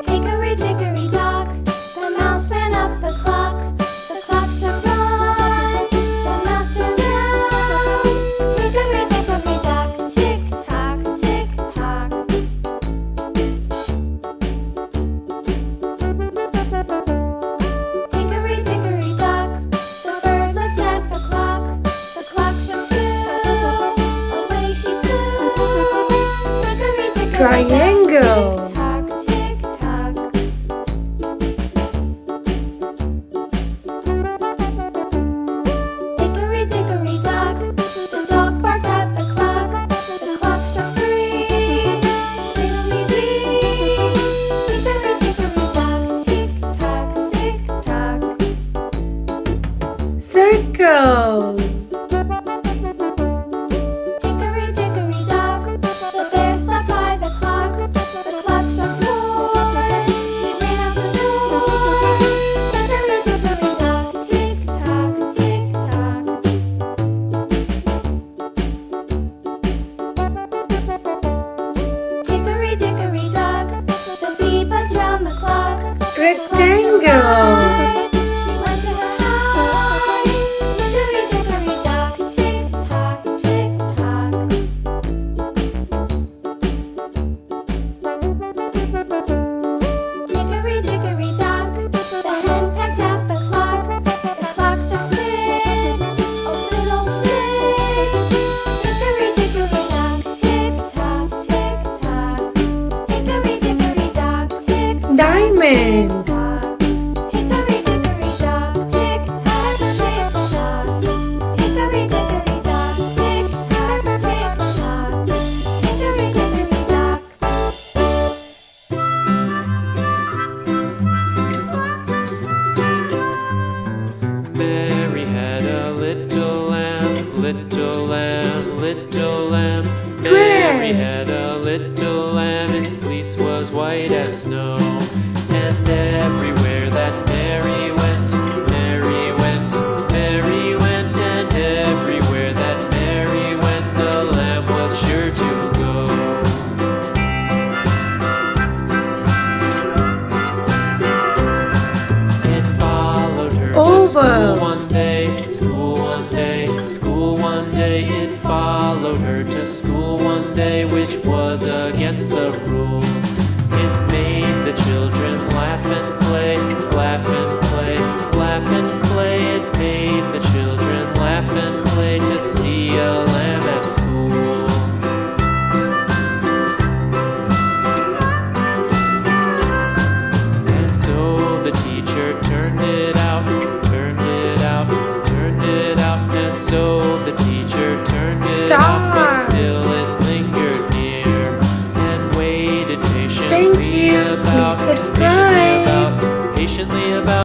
Hickory dickory dock, the mouse ran up the clock. The clock struck one, the mouse ran down. Hickory dickory dock, tick tock, tick tock. Hickory dickory dock, the bird looked at the clock. The clock struck two, away she flew. Hickory dickory Triangle. dock, tick tock, tick tock. Hickory dickory dock, the dog barked at the clock. The clock struck three, fiddly-dee. Hickory dickory dock, tick tock, tick tock. Circle. Hickory dickory dock, the bear sat by the clock. The clock struck four, he ran out the door. Hickory dickory dock, tick tock, tick tock. Hickory dickory dock, the bee buzzed round the clock. Rectangle. She went to her hive. Hickory dickory dock, tick tock, tick tock. Hickory dickory dock, the hen pecked at the clock. The clock struck six, oh fiddlesticks. Hickory dickory dock, tick tock, tick tock. Hickory dickory dock, tick tock, Diamond. tock. Hickory dickory dock, tick tock, tick tock. Hickory dickory dock, tick tock, tick tock. Hickory dickory dock. Mary had a little lamb, little lamb, little lamb. Mary had a little lamb, its fleece was white as snow. And everywhere that Mary went, Mary went, Mary went. And everywhere that Mary went, the lamb was sure to go. It followed her to Oval. school one day, school one day, school one day. It followed her to school one day, which was